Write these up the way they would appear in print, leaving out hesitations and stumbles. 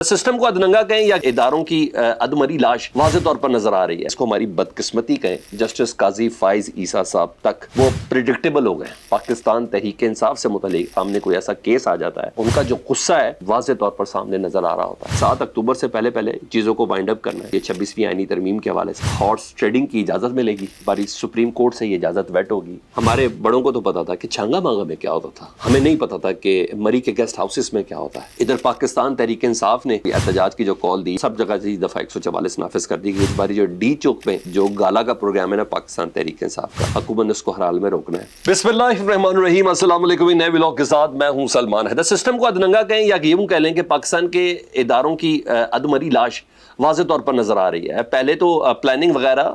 System کو ادننگا کہیں یا اداروں کی ادمری لاش واضح طور پر نظر آ رہی ہے. اس کو ہماری بدقسمتی کہیں. جسٹس قاضی فائز عیسیٰ صاحب تک وہ پریڈکٹیبل ہو گئے. پاکستان تحریک انصاف سے متعلق سامنے کوئی ایسا کیس آ جاتا ہے, ان کا جو غصہ ہے واضح طور پر سامنے نظر آ رہا ہوتا ہے. 7 اکتوبر سے پہلے چیزوں کو وائنڈ اپ کرنا ہے. یہ 26ویں آئینی ترمیم کے حوالے سے ہارس ٹریڈنگ کی اجازت ملے گی. ہماری سپریم کورٹ سے یہ اجازت ویٹ ہوگی. ہمارے بڑوں کو تو پتا تھا کہ چھانگا مانگا میں کیا ہوتا تھا, ہمیں نہیں پتا تھا کہ مری کے گیسٹ ہاؤسز میں کیا ہوتا ہے. ادھر پاکستان تحریک انصاف نے احتجاج کی جو کال دی, سب جگہ سے دفعہ 144 نافذ کر دی گئی. اس باری جو ڈی چوک میں جو گالا کا پروگرام ہے نا پاکستان تحریک انصاف کا, حکومت نے اس کو ہر حال میں روکنا ہے. بسم اللہ الرحمن الرحیم. السلام علیکم. نئے ولاگ کے ساتھ میں ہوں سلمان حیدر. سسٹم کو ادننگا کہیں یا یوں کہہ لیں کہ پاکستان کے اداروں کی ادمری لاش واضح طور پر نظر آ رہی ہے. پہلے تو پلاننگ وغیرہ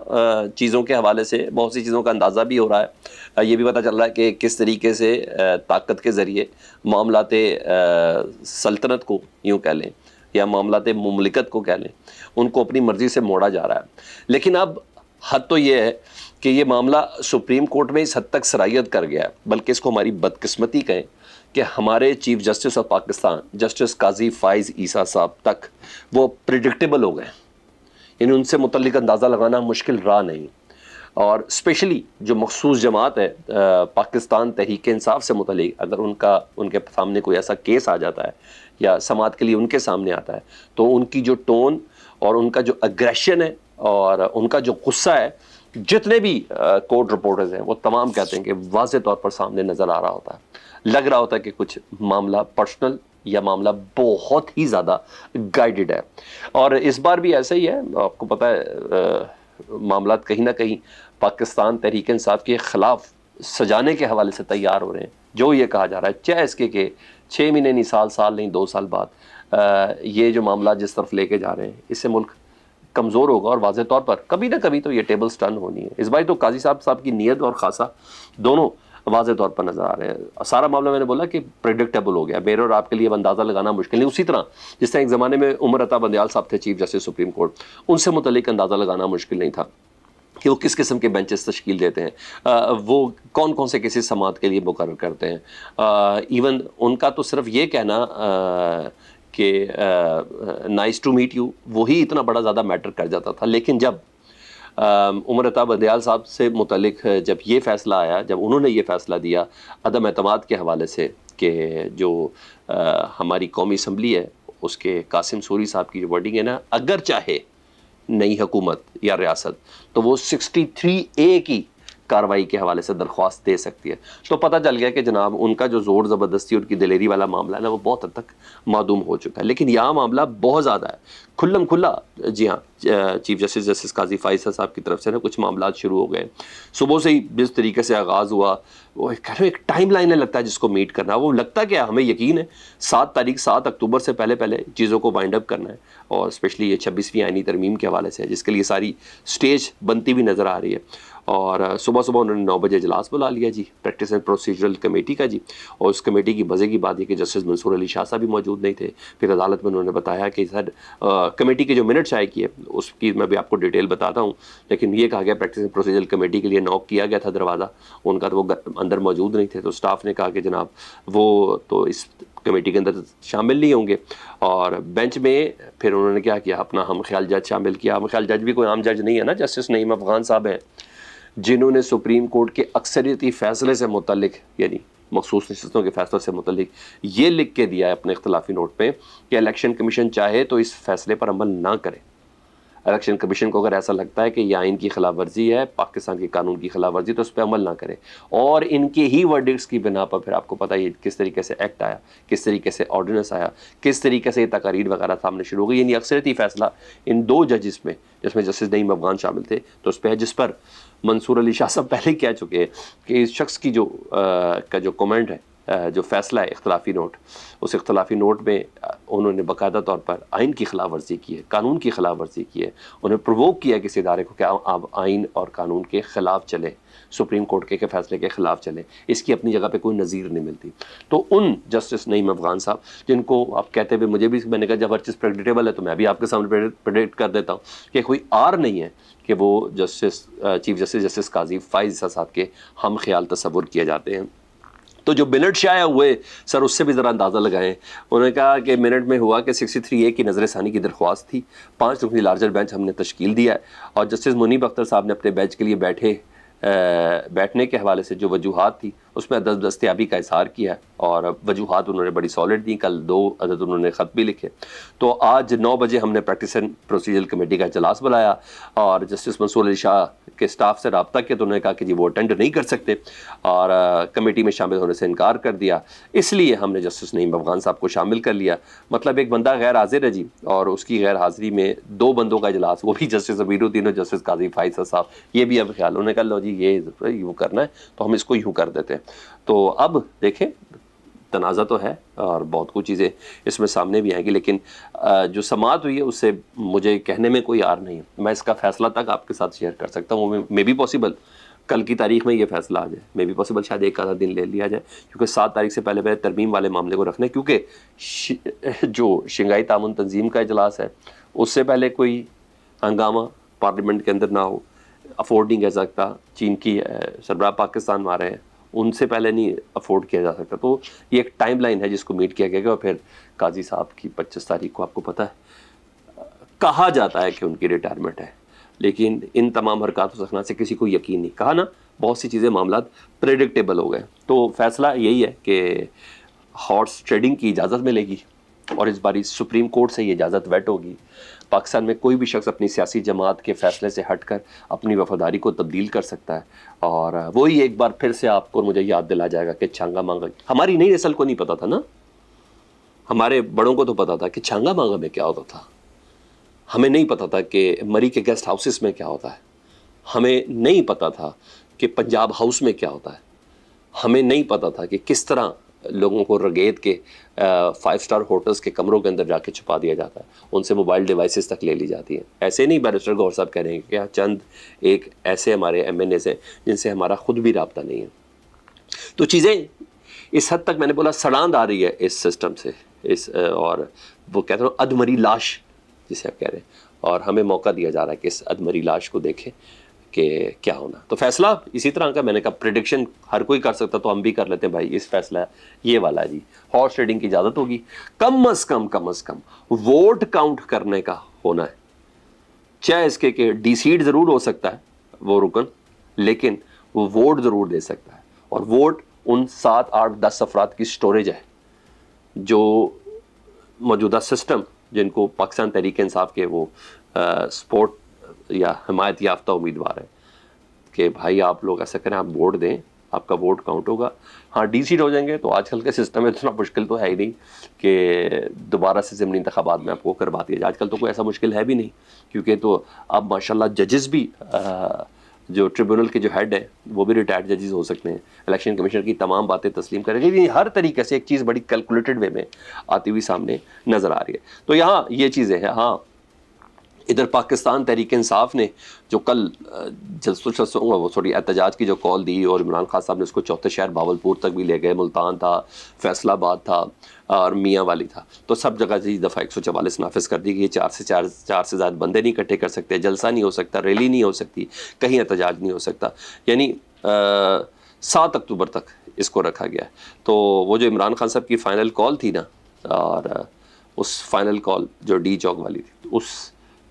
چیزوں کے حوالے سے بہت سی چیزوں کا اندازہ بھی ہو رہا ہے. یہ بھی پتہ چل رہا ہے کہ کس طریقے سے طاقت کے ذریعے معاملات سلطنت کو یوں کہہ لیں یا معاملات مملکت کو کہہ لیں, ان کو اپنی مرضی سے موڑا جا رہا ہے. لیکن اب حد تو یہ ہے کہ یہ معاملہ سپریم کورٹ میں اس حد تک سرایت کر گیا ہے, بلکہ اس کو ہماری بدقسمتی کہیں کہ ہمارے chief justice of Pakistan justice قاضی فائز عیسیٰ صاحب تک وہ پریڈکٹیبل ہو گئے. یعنی ان سے متعلق اندازہ لگانا مشکل رہا نہیں. اور اسپیشلی جو مخصوص جماعت ہے پاکستان تحریک انصاف سے متعلق, اگر ان کے سامنے کوئی ایسا کیس آ جاتا ہے یا سماعت کے لیے ان کے سامنے آتا ہے, تو ان کی جو ٹون اور ان کا جو اگریشن ہے اور ان کا جو غصہ ہے, جتنے بھی کورٹ رپورٹرز ہیں وہ تمام کہتے ہیں کہ واضح طور پر سامنے نظر آ رہا ہوتا ہے. لگ رہا ہوتا ہے کہ کچھ معاملہ پرسنل یا معاملہ بہت ہی زیادہ گائیڈڈ ہے. اور اس بار بھی ایسا ہی ہے. آپ کو پتہ ہے معاملات کہیں نہ کہیں پاکستان تحریک انصاف کے خلاف سجانے کے حوالے سے تیار ہو رہے ہیں. جو یہ کہا جا رہا ہے, چاہے اس کے کہ 6 مہینے نہیں, سال نہیں, 2 سال بعد یہ جو معاملات جس طرف لے کے جا رہے ہیں, اس سے ملک کمزور ہوگا اور واضح طور پر کبھی نہ کبھی تو یہ ٹیبل سٹرن ہونی ہے. اس بار تو قاضی صاحب کی نیت اور خاصہ دونوں واضح طور پر نظر آ رہے ہیں. سارا معاملہ میں نے بولا کہ پریڈکٹیبل ہو گیا. میرے اور آپ کے لیے اب اندازہ لگانا مشکل نہیں. اسی طرح جس طرح ایک زمانے میں عمر عطا بندیال صاحب تھے چیف جسٹس سپریم کورٹ, ان سے متعلق اندازہ لگانا مشکل نہیں تھا کہ وہ کس قسم کے بینچز تشکیل دیتے ہیں, وہ کون سے کیسز سماعت کے لیے مقرر کرتے ہیں. ایون ان کا تو صرف یہ کہنا کہ نائس ٹو میٹ یو, وہی اتنا بڑا زیادہ میٹر کر جاتا تھا. لیکن جب عمر عطا بندیال صاحب سے متعلق جب یہ فیصلہ آیا, جب انہوں نے یہ فیصلہ دیا عدم اعتماد کے حوالے سے کہ جو ہماری قومی اسمبلی ہے اس کے قاسم سوری صاحب کی جو ورڈنگ ہے نا, اگر چاہے نئی حکومت یا ریاست تو وہ 63A کی کاروائی کے حوالے سے درخواست دے سکتی ہے. تو پتہ چل گیا کہ جناب ان کا جو زور زبردستی ان کی دلیری والا معاملہ ہے نا, وہ بہت حد تک معدوم ہو چکا ہے. لیکن یہاں معاملہ بہت زیادہ ہے, کھلم کھلا. جی ہاں, چیف جسٹس قاضی فائز صاحب کی طرف سے نا کچھ معاملات شروع ہو گئے. صبح سے ہی جس طریقے سے آغاز ہوا, وہ ایک ٹائم لائن لگتا ہے جس کو میٹ کرنا. وہ لگتا کیا, ہمیں یقین ہے 7 اکتوبر سے پہلے چیزوں کو وائنڈ اپ کرنا ہے. اور اسپیشلی یہ 26ویں آئینی ترمیم کے حوالے سے جس کے لیے ساری سٹیج بنتی بھی نظر آ رہی ہے. اور صبح انہوں نے 9 بجے اجلاس بلا لیا جی, پریکٹس اینڈ پروسیجرل کمیٹی کا جی. اور اس کمیٹی کی مزے کی بات یہ کہ جسٹس منصور علی شاہ صاحب بھی موجود نہیں تھے. پھر عدالت میں انہوں نے بتایا کہ سر کمیٹی کے جو منٹس آئے کیے اس کی میں بھی آپ کو ڈیٹیل بتاتا ہوں. لیکن یہ کہا گیا پریکٹس اینڈ پروسیجرل کمیٹی کے لیے نوک کیا گیا تھا دروازہ, ان کا تو وہ اندر موجود نہیں تھے. تو اسٹاف نے کہا کہ جناب وہ تو اس کمیٹی کے اندر شامل نہیں ہوں گے. اور بینچ میں پھر انہوں نے کیا کیا, اپنا ہم خیال جج شامل کیا. ہم خیال جج بھی کوئی عام جج نہیں ہے نا, جسٹس نعیم افغان صاحب ہیں جنہوں نے سپریم کورٹ کے اکثریتی فیصلے سے متعلق یعنی مخصوص نشستوں کے فیصلوں سے متعلق یہ لکھ کے دیا ہے اپنے اختلافی نوٹ پہ کہ الیکشن کمیشن چاہے تو اس فیصلے پر عمل نہ کرے. الیکشن کمیشن کو اگر ایسا لگتا ہے کہ یہ آئین کی خلاف ورزی ہے, پاکستان کے قانون کی خلاف ورزی, تو اس پہ عمل نہ کرے. اور ان کے ہی ورڈکٹس کی بنا پر پھر آپ کو پتہ ہے کس طریقے سے ایکٹ آیا, کس طریقے سے آرڈیننس آیا, کس طریقے سے یہ تقاریر وغیرہ سامنے شروع ہو گئی. یعنی اکثریتی فیصلہ ان 2 ججز میں, جس میں جسٹس نعیم افغان شامل تھے, تو اس پہ ہے جس پر منصور علی شاہ صاحب پہلے کہہ چکے ہیں کہ اس شخص کی جو کمنٹ ہے, جو فیصلہ ہے اختلافی نوٹ, اس اختلافی نوٹ میں انہوں نے باقاعدہ طور پر آئین کی خلاف ورزی کی ہے, قانون کی خلاف ورزی کی ہے. انہیں پرووک کیا کسی ادارے کو کہ آپ آئین اور قانون کے خلاف چلیں, سپریم کورٹ کے فیصلے کے خلاف چلیں. اس کی اپنی جگہ پہ کوئی نظیر نہیں ملتی. تو ان جسٹس نعیم افغان صاحب جن کو آپ کہتے ہوئے مجھے بھی میں نے کہا جب ہر چیز پریڈکٹیبل ہے تو میں بھی آپ کے سامنے پریڈکٹ کر دیتا ہوں کہ کوئی آر نہیں ہے کہ وہ چیف جسٹس قاضی فائز صاحب کے ہم خیال تصور کیے جاتے ہیں. تو جو منٹ شائع ہوئے سر اس سے بھی ذرا اندازہ لگائیں. انہوں نے کہا کہ منٹ میں ہوا کہ 63A کی نظر ثانی کی درخواست تھی. 5 رکنی لارجر بینچ ہم نے تشکیل دیا ہے اور جسٹس منیب اختر صاحب نے اپنے بینچ کے لیے بیٹھنے کے حوالے سے جو وجوہات تھی اس میں دستیابی کا اظہار کیا ہے اور وجوہات انہوں نے بڑی سالڈ دیں. کل 2 عدد انہوں نے خط بھی لکھے. تو آج 9 بجے ہم نے پریکٹس اینڈ پروسیجر کمیٹی کا اجلاس بلایا اور جسٹس منصور علی شاہ کے سٹاف سے رابطہ کیا تو انہوں نے کہا کہ جی وہ اٹینڈ نہیں کر سکتے اور کمیٹی میں شامل ہونے سے انکار کر دیا. اس لیے ہم نے جسٹس نعیم افغان صاحب کو شامل کر لیا. مطلب ایک بندہ غیر حاضر ہے جی اور اس کی غیر حاضری میں 2 بندوں کا اجلاس, وہ بھی جسٹس ابیر الدین اور جسٹس قاضی فائز صاحب. یہ بھی اب خیال انہوں نے کہا لو جی یہ یوں کرنا ہے تو ہم اس کو یوں کر دیتے ہیں. تو اب دیکھیں تنازع تو ہے اور بہت کچھ چیزیں اس میں سامنے بھی آئیں گی, لیکن جو سماعت ہوئی ہے اس سے مجھے کہنے میں کوئی آر نہیں ہے. میں اس کا فیصلہ تک آپ کے ساتھ شیئر کر سکتا ہوں. میں بھی پاسبل کل کی تاریخ میں یہ فیصلہ آ جائے, میں بھی پاسبل شاید ایک آدھا دن لے لیا جائے کیونکہ 7 تاریخ سے پہلے ترمیم والے معاملے کو رکھنا ہے, کیونکہ جو شنگھائی تعاون تنظیم کا اجلاس ہے اس سے پہلے کوئی ہنگامہ پارلیمنٹ کے اندر نہ ہو, افورڈ نہیں کر سکتا. چین کی سربراہ پاکستان میں آ رہے ہیں, ان سے پہلے نہیں افورڈ کیا جا سکتا. تو یہ ایک ٹائم لائن ہے جس کو میٹ کیا گیا گا. اور پھر قاضی صاحب کی 25 تاریخ کو آپ کو پتہ ہے کہا جاتا ہے کہ ان کی ریٹائرمنٹ ہے, لیکن ان تمام حرکات و سکنات سے کسی کو یقین نہیں. کہا نا بہت سی چیزیں معاملات پریڈکٹیبل ہو گئے. تو فیصلہ یہی ہے کہ ہارس ٹریڈنگ کی اجازت ملے گی اور اس باری سپریم کورٹ سے یہ اجازت ویٹ ہوگی. پاکستان میں کوئی بھی شخص اپنی سیاسی جماعت کے فیصلے سے ہٹ کر اپنی وفاداری کو تبدیل کر سکتا ہے. اور وہی ایک بار پھر سے آپ کو مجھے یاد دلا جائے گا کہ چھانگا مانگا ہماری نئی نسل کو نہیں پتا تھا نا, ہمارے بڑوں کو تو پتا تھا کہ چھانگا مانگا میں کیا ہوتا تھا. ہمیں نہیں پتا تھا کہ مری کے گیسٹ ہاؤسز میں کیا ہوتا ہے. ہمیں نہیں پتا تھا کہ پنجاب ہاؤس میں کیا ہوتا ہے. ہمیں نہیں پتا تھا کہ کس طرح لوگوں کو رگیت کے 5 اسٹار ہوٹلز کے کمروں کے اندر جا کے چھپا دیا جاتا ہے, ان سے موبائل ڈیوائسز تک لے لی جاتی ہیں. ایسے نہیں بیرسٹر گور صاحب کہہ رہے ہیں کہ چند ایک ایسے ہمارے MNAs ہیں جن سے ہمارا خود بھی رابطہ نہیں ہے. تو چیزیں اس حد تک میں نے بولا سڑاند آ رہی ہے اس سسٹم سے, اور وہ کہتے ہیں ادمری لاش جسے آپ کہہ رہے ہیں, اور ہمیں موقع دیا جا رہا ہے کہ اس ادمری لاش کو دیکھیں کہ کیا ہونا. تو فیصلہ اسی طرح کا میں نے کہا پریڈکشن ہر کوئی کر سکتا تو ہم بھی کر لیتے ہیں بھائی. اس فیصلہ یہ والا ہے جی, ہارس ٹریڈنگ کی اجازت ہوگی. کم از کم ووٹ کاؤنٹ کرنے کا ہونا ہے, چاہے اس کے کہ ڈی سیٹ ضرور ہو سکتا ہے وہ رکن, لیکن وہ ووٹ ضرور دے سکتا ہے. اور ووٹ ان 7 8 10 افراد کی سٹوریج ہے جو موجودہ سسٹم جن کو پاکستان تحریک انصاف کے وہ سپورٹ یا حمایت یافتہ امیدوار ہے کہ بھائی آپ لوگ ایسا کریں, آپ ووٹ دیں, آپ کا ووٹ کاؤنٹ ہوگا. ہاں ڈی سیٹ ہو جائیں گے تو آج کل کے سسٹم میں اتنا مشکل تو ہے ہی نہیں کہ دوبارہ سے ضمنی انتخابات میں آپ کو کروا دیا جائے. آج کل تو کوئی ایسا مشکل ہے بھی نہیں, کیونکہ تو اب ماشاءاللہ ججز بھی جو ٹریبونل کے جو ہیڈ ہے وہ بھی ریٹائرڈ ججز ہو سکتے ہیں. الیکشن کمیشنر کی تمام باتیں تسلیم کریں گے. ہر طریقے سے ایک چیز بڑی کیلکولیٹڈ وے میں آتی ہوئی سامنے نظر آ رہی ہے. تو یہاں یہ چیزیں ہیں. ہاں ادھر پاکستان تحریک انصاف نے جو کل احتجاج کی جو کال دی اور عمران خان صاحب نے اس کو چوتھے شہر باولپور تک بھی لے گئے, ملتان تھا, فیصل آباد تھا اور میاں والی تھا, تو سب جگہ جی دفعہ 144 نافذ کر دی گئی. 4 سے زائد بندے نہیں اکٹھے کر سکتے, جلسہ نہیں ہو سکتا, ریلی نہیں ہو سکتی, کہیں احتجاج نہیں ہو سکتا. یعنی 7 اکتوبر تک اس کو رکھا گیا. تو وہ جو عمران خان صاحب کی فائنل کال تھی نا, اور اس فائنل کال جو ڈی چوک والی تھی, اس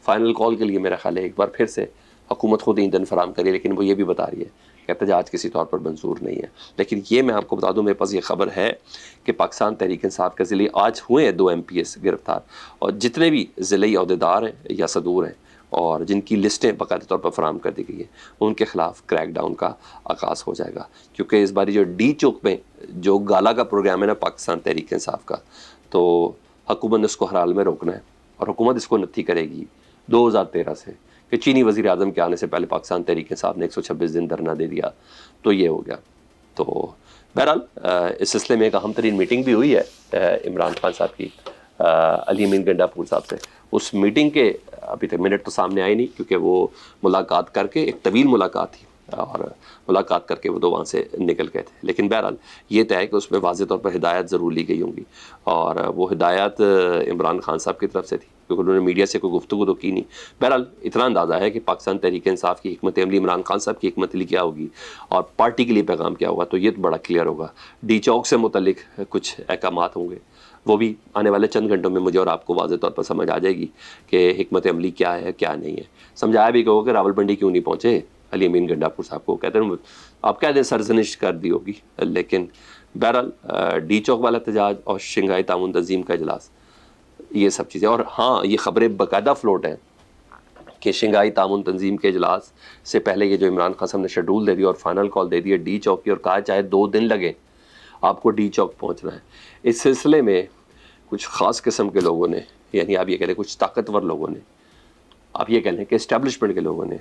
فائنل کال کے لیے میرا خیال ہے ایک بار پھر سے حکومت خود ایندھن فراہم کری, لیکن وہ یہ بھی بتا رہی ہے کہ احتجاج کسی طور پر منظور نہیں ہے. لیکن یہ میں آپ کو بتا دوں, میرے پاس یہ خبر ہے کہ پاکستان تحریک انصاف کے ضلعی آج ہوئے ہیں 2 MPs گرفتار, اور جتنے بھی ضلعی عہدیدار ہیں یا صدور ہیں اور جن کی لسٹیں باقاعدہ طور پر فراہم کر دی گئی ہیں, ان کے خلاف کریک ڈاؤن کا آغاز ہو جائے گا. کیونکہ اس باری جو ڈی چوک میں جو گالا کا پروگرام ہے نا پاکستان تحریک انصاف کا, تو حکومت نے اس کو ہر حال میں روکنا ہے, اور حکومت اس کو نتھی کرے گی 2013 سے کہ چینی وزیر اعظم کے آنے سے پہلے پاکستان تحریک انصاف نے 126 دن دھرنا دے دیا, تو یہ ہو گیا. تو بہرحال اس سلسلے میں ایک اہم ترین میٹنگ بھی ہوئی ہے عمران خان صاحب کی علی امین گنڈا پور صاحب سے. اس میٹنگ کے ابھی تک منٹ تو سامنے آئے نہیں, کیونکہ وہ ملاقات کر کے ایک طویل ملاقات تھی, اور ملاقات کر کے وہ 2 وہاں سے نکل گئے تھے. لیکن بہرحال یہ طے ہے کہ اس میں واضح طور پر ہدایت ضرور لی گئی ہوں گی, اور وہ ہدایت عمران خان صاحب کی طرف سے تھی, کیونکہ انہوں نے میڈیا سے کوئی گفتگو تو کی نہیں. بہرحال اتنا اندازہ ہے کہ پاکستان تحریک انصاف کی حکمت عملی, عمران خان صاحب کی حکمت عملی کیا ہوگی اور پارٹی کے لیے پیغام کیا ہوگا, تو یہ تو بڑا کلیئر ہوگا. ڈی چوک سے متعلق کچھ احکامات ہوں گے, وہ بھی آنے والے چند گھنٹوں میں مجھے اور آپ کو واضح طور پر سمجھ آ جائے گی کہ حکمت عملی کیا ہے کیا نہیں ہے. سمجھایا بھی کہو کہ راول پنڈی کیوں نہیں پہنچے علی امین گنڈاپور صاحب کو, کہتے ہیں آپ کہہ دیں سرزنش کر دی ہوگی. لیکن بہرحال ڈی چوک والا احتجاج اور شنگھائی تعاون تنظیم کا اجلاس, یہ سب چیزیں. اور ہاں یہ خبریں باقاعدہ فلوٹ ہیں کہ شنگھائی تعاون تنظیم کے اجلاس سے پہلے یہ جو عمران خان صاحب نے شیڈول دے دیا اور فائنل کال دے دی ہے ڈی چوک کی, اور کہا چاہے 2 دن لگے آپ کو ڈی چوک پہنچنا ہے. اس سلسلے میں کچھ خاص قسم کے لوگوں نے, یعنی آپ یہ کہہ لیں کچھ طاقتور لوگوں نے, آپ یہ کہہ لیں کہ اسٹیبلشمنٹ کے لوگوں نے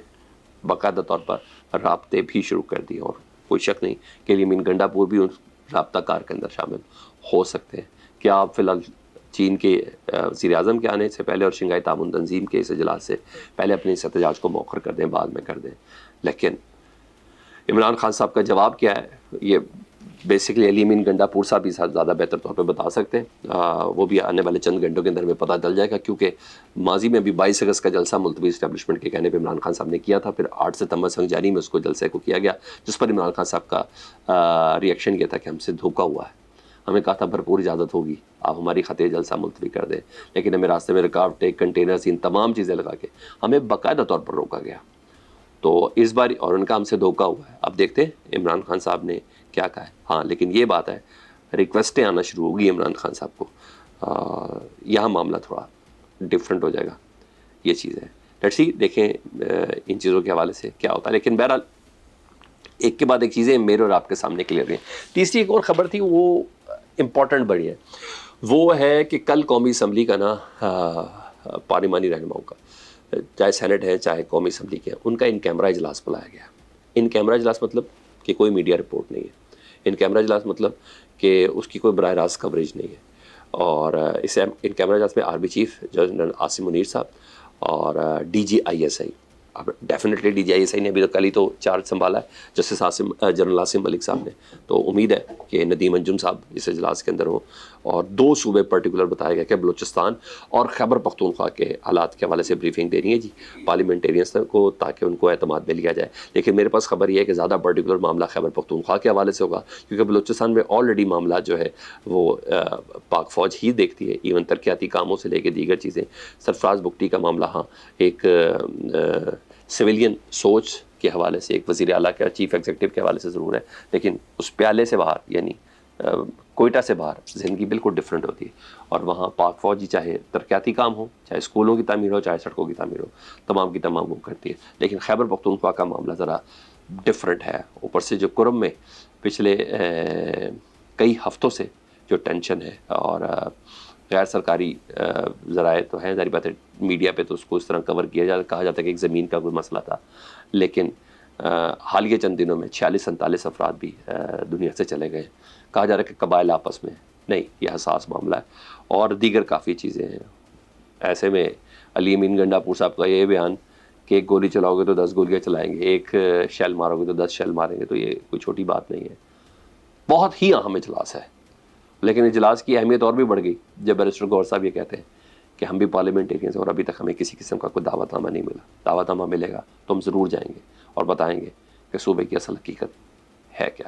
باقاعدہ طور پر رابطے بھی شروع کر دیے, اور کوئی شک نہیں کہ علی امین گنڈاپور بھی ان رابطہ کار کے اندر شامل ہو سکتے ہیں. کیا آپ فی الحال چین کے وزیر اعظم کے آنے سے پہلے اور شنگھائی تعاون تنظیم کے اس اجلاس سے پہلے اپنے اس احتجاج کو مؤخر کر دیں, بعد میں کر دیں. لیکن عمران خان صاحب کا جواب کیا ہے یہ بیسکلی علی امین گنڈاپور صاحب ہی زیادہ بہتر طور پہ بتا سکتے ہیں. وہ بھی آنے والے چند گھنٹوں کے اندر میں پتہ چل جائے گا, کیونکہ ماضی میں بھی 22 اگست کا جلسہ ملتوی اسٹیبلشمنٹ کے کہنے پہ عمران خان صاحب نے کیا تھا, پھر 8 ستمبر سنگجانی میں اس کو جلسے کو کیا گیا, جس پر عمران خان صاحب کا ریئیکشن یہ تھا کہ ہم سے دھوکہ ہوا ہے, ہمیں کہا تھا بھرپور اجازت ہوگی, آپ ہماری خطے جلسہ ملتوی کر دیں, لیکن ہمیں راستے میں رکاوٹیں, کنٹینرز, ان تمام چیزیں لگا کے ہمیں باقاعدہ طور پر روکا گیا. تو اس بار اور ان کا ہم سے دھوکہ ہوا ہے. اب دیکھتے ہیں عمران خان صاحب نے کیا کہا ہے. ہاں لیکن یہ بات ہے ریکویسٹیں آنا شروع ہوگی عمران خان صاحب کو, یہاں معاملہ تھوڑا ڈفرینٹ ہو جائے گا. یہ چیز ہے, لیٹس سی, دیکھیں ان چیزوں کے حوالے سے کیا ہوتا ہے. لیکن بہرحال ایک کے بعد ایک چیزیں میرے اور آپ کے سامنے کلیئر ہوئی. تیسری ایک اور خبر تھی, وہ امپورٹنٹ بڑی ہے, وہ ہے کہ کل قومی اسمبلی کا نا پارلیمانی رہنماؤں کا, چاہے سینٹ ہے چاہے قومی اسمبلی کے, ان کا ان کیمرہ اجلاس بلایا گیا. ان کیمرہ اجلاس مطلب کہ کوئی میڈیا رپورٹ نہیں ہے. ان کیمرہ اجلاس مطلب کہ اس کی کوئی براہ راست کوریج نہیں ہے. اور اس ان کیمرہ اجلاس میں army chief general Asim Munir صاحب اور D G I S I, اب definitely D G I S I نے ابھی تو کل ہی تو چارج سنبھالا ہے جسٹس جنرل عاصم ملک صاحب نے, تو امید ہے کہ ندیم انجم صاحب اس اجلاس کے اندر ہوں. اور 2 صوبے پرٹیکولر بتائے گئے کہ بلوچستان اور خیبر پختونخوا کے حالات کے حوالے سے بریفنگ دینی ہے جی پارلیمنٹیرینس کو, تاکہ ان کو اعتماد میں لیا جائے. لیکن میرے پاس خبر یہ ہے کہ زیادہ پرٹیکولر معاملہ خیبر پختونخوا کے حوالے سے ہوگا, کیونکہ بلوچستان میں آلریڈی معاملہ جو ہے وہ پاک فوج ہی دیکھتی ہے, ایون ترقیاتی کاموں سے لے کے دیگر چیزیں. سرفراز بگٹی کا معاملہ, ہاں ایک سویلین سوچ کے حوالے سے ایک وزیر اعلیٰ کا چیف ایگزیکٹو کے حوالے سے ضرور ہے, لیکن اس پیالے سے باہر یعنی کوئٹہ سے باہر زندگی بالکل ڈفرینٹ ہوتی ہے. اور وہاں پاک فوجی چاہے ترقیاتی کام ہو, چاہے اسکولوں کی تعمیر ہو, چاہے سڑکوں کی تعمیر ہو, تمام کی تمام وہ کرتی ہے. لیکن خیبر پختونخوا کا معاملہ ذرا ڈفرینٹ ہے. اوپر سے جو کرم میں پچھلے کئی ہفتوں سے جو ٹینشن ہے, اور غیر سرکاری ذرائع تو ہیں, ظاہر بات ہے میڈیا پہ تو اس کو اس طرح کور کیا جاتا, کہا جاتا ہے کہ ایک زمین کا کوئی مسئلہ تھا, لیکن حالیہ چند دنوں میں 46-47 افراد بھی دنیا سے چلے گئے. کہا جا رہا ہے کہ قبائل آپس میں, نہیں, یہ حساس معاملہ ہے, اور دیگر کافی چیزیں ہیں. ایسے میں علی امین گنڈاپور صاحب کا یہ بیان کہ ایک گولی چلاؤ گے تو 10 گولیاں چلائیں گے, ایک شیل مارو گے تو 10 شیل ماریں گے, تو یہ کوئی چھوٹی بات نہیں ہے, بہت ہی اہم اجلاس ہے. لیکن اجلاس کی اہمیت اور بھی بڑھ گئی جب بیرسٹر گور صاحب یہ کہتے ہیں کہ ہم بھی پارلیمنٹیرینز اور ابھی تک ہمیں کسی قسم کا کوئی دعوت نامہ نہیں ملا. دعوت نامہ ملے گا تو ہم ضرور جائیں گے اور بتائیں گے کہ صوبے کی اصل حقیقت ہے کیا.